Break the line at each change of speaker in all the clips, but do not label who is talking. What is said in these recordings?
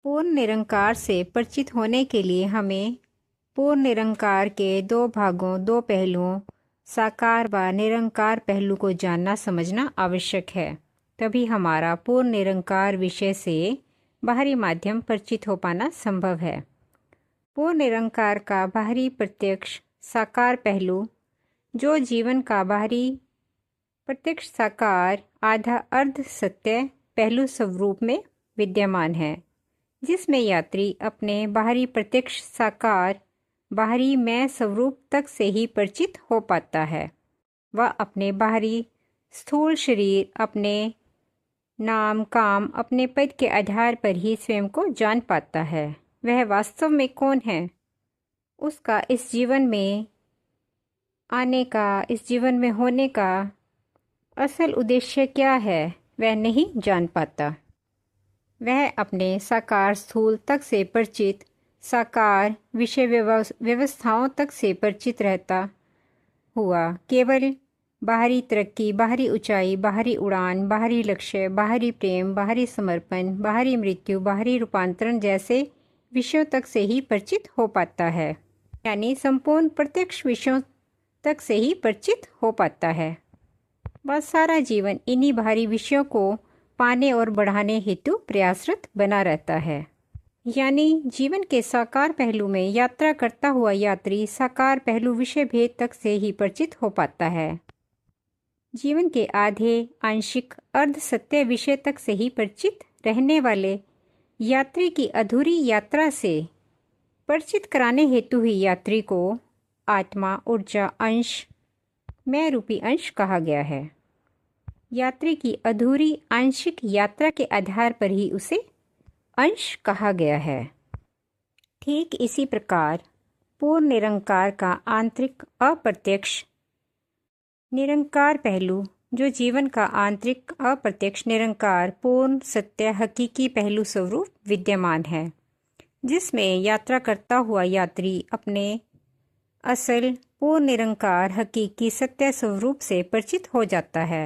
पूर्ण निरंकार से परिचित होने के लिए हमें पूर्ण निरंकार के दो भागों, दो पहलुओं, साकार व निरंकार पहलू को जानना समझना आवश्यक है। तभी हमारा पूर्ण निरंकार विषय से बाहरी माध्यम परिचित हो पाना संभव है। पूर्ण निरंकार का बाहरी प्रत्यक्ष साकार पहलू, जो जीवन का बाहरी प्रत्यक्ष साकार आधा अर्ध सत्य पहलू स्वरूप में विद्यमान है, जिसमें यात्री अपने बाहरी प्रत्यक्ष साकार बाहरी मैं स्वरूप तक से ही परिचित हो पाता है। वह अपने बाहरी स्थूल शरीर, अपने नाम, काम, अपने पद के आधार पर ही स्वयं को जान पाता है। वह वास्तव में कौन है, उसका इस जीवन में आने का, इस जीवन में होने का असल उद्देश्य क्या है, वह नहीं जान पाता। वह अपने साकार स्थूल तक से परिचित, साकार विषय व्यवस्थाओं तक से परिचित रहता हुआ केवल बाहरी तरक्की, बाहरी ऊंचाई, बाहरी उड़ान, बाहरी लक्ष्य, बाहरी प्रेम, बाहरी समर्पण, बाहरी मृत्यु, बाहरी रूपांतरण जैसे विषयों तक से ही परिचित हो पाता है। यानी संपूर्ण प्रत्यक्ष विषयों तक से ही परिचित हो पाता है। वह सारा जीवन इन्हीं बाहरी विषयों को पाने और बढ़ाने हेतु प्रयासरत बना रहता है। यानी जीवन के साकार पहलू में यात्रा करता हुआ यात्री साकार पहलू विषय भेद तक से ही परिचित हो पाता है। जीवन के आधे आंशिक अर्ध सत्य विषय तक से ही परिचित रहने वाले यात्री की अधूरी यात्रा से परिचित कराने हेतु ही यात्री को आत्मा, ऊर्जा, अंश, मैं रूपी अंश कहा गया है। यात्री की अधूरी आंशिक यात्रा के आधार पर ही उसे अंश कहा गया है। ठीक इसी प्रकार पूर्ण निरंकार का आंतरिक अप्रत्यक्ष निरंकार पहलू, जो जीवन का आंतरिक अप्रत्यक्ष निरंकार पूर्ण सत्य हकीकी पहलू स्वरूप विद्यमान है, जिसमें यात्रा करता हुआ यात्री अपने असल पूर्ण निरंकार हकीकी सत्य स्वरूप से परिचित हो जाता है।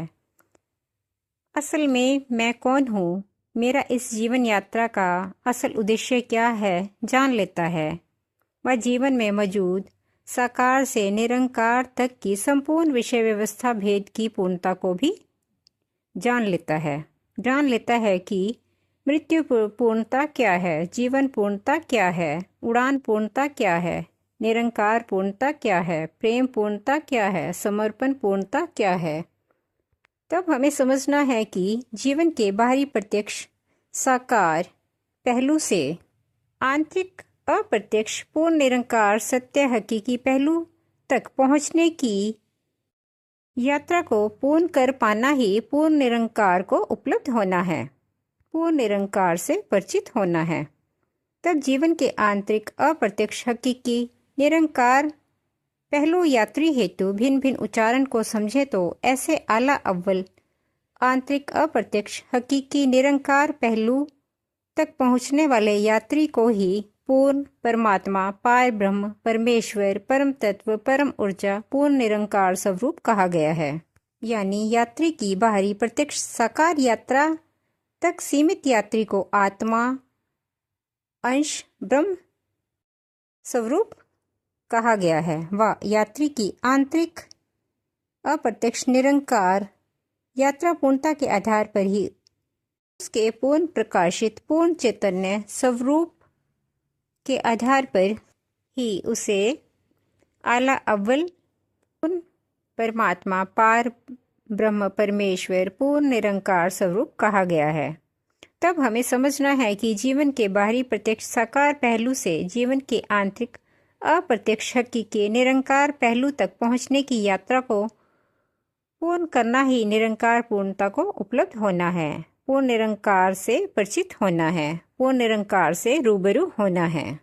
असल में मैं कौन हूँ, मेरा इस जीवन यात्रा का असल उद्देश्य क्या है, जान लेता है। वह जीवन में मौजूद साकार से निरंकार तक की संपूर्ण विषय व्यवस्था भेद की पूर्णता को भी जान लेता है। जान लेता है कि मृत्यु पूर्णता क्या है, जीवन पूर्णता क्या है, उड़ान पूर्णता क्या है, निरंकार पूर्णता क्या है, प्रेम पूर्णता क्या है, समर्पण पूर्णता क्या है। तब हमें समझना है कि जीवन के बाहरी प्रत्यक्ष साकार पहलू से आंतरिक अप्रत्यक्ष पूर्ण निरंकार सत्य हकीकी पहलू तक पहुंचने की यात्रा को पूर्ण कर पाना ही पूर्ण निरंकार को उपलब्ध होना है, पूर्ण निरंकार से परिचित होना है। तब जीवन के आंतरिक अप्रत्यक्ष हकीकी निरंकार पहलू यात्री हेतु भिन्न भिन्न उच्चारण को समझे तो ऐसे आला अव्वल आंतरिक अप्रत्यक्ष हकीकी निरंकार पहलू तक पहुंचने वाले यात्री को ही पूर्ण परमात्मा, पार ब्रह्म, परमेश्वर, परम तत्व, परम ऊर्जा, पूर्ण निरंकार स्वरूप कहा गया है। यानी यात्री की बाहरी प्रत्यक्ष साकार यात्रा तक सीमित यात्री को आत्मा, अंश, ब्रह्म स्वरूप कहा गया है। वह यात्री की आंतरिक अप्रत्यक्ष निरंकार यात्रा पूर्णता के आधार पर ही उसके पूर्ण प्रकाशित पूर्ण चैतन्य स्वरूप के आधार पर ही उसे आला अव्वल पूर्ण परमात्मा, पार ब्रह्म, परमेश्वर, पूर्ण निरंकार स्वरूप कहा गया है। तब हमें समझना है कि जीवन के बाहरी प्रत्यक्ष साकार पहलू से जीवन के आंतरिक अप्रत्यक्ष हकीकी निरंकार पहलू तक पहुंचने की यात्रा को पूर्ण करना ही निरंकार पूर्णता को उपलब्ध होना है, पूर्ण निरंकार से परिचित होना है, पूर्ण निरंकार से रूबरू होना है।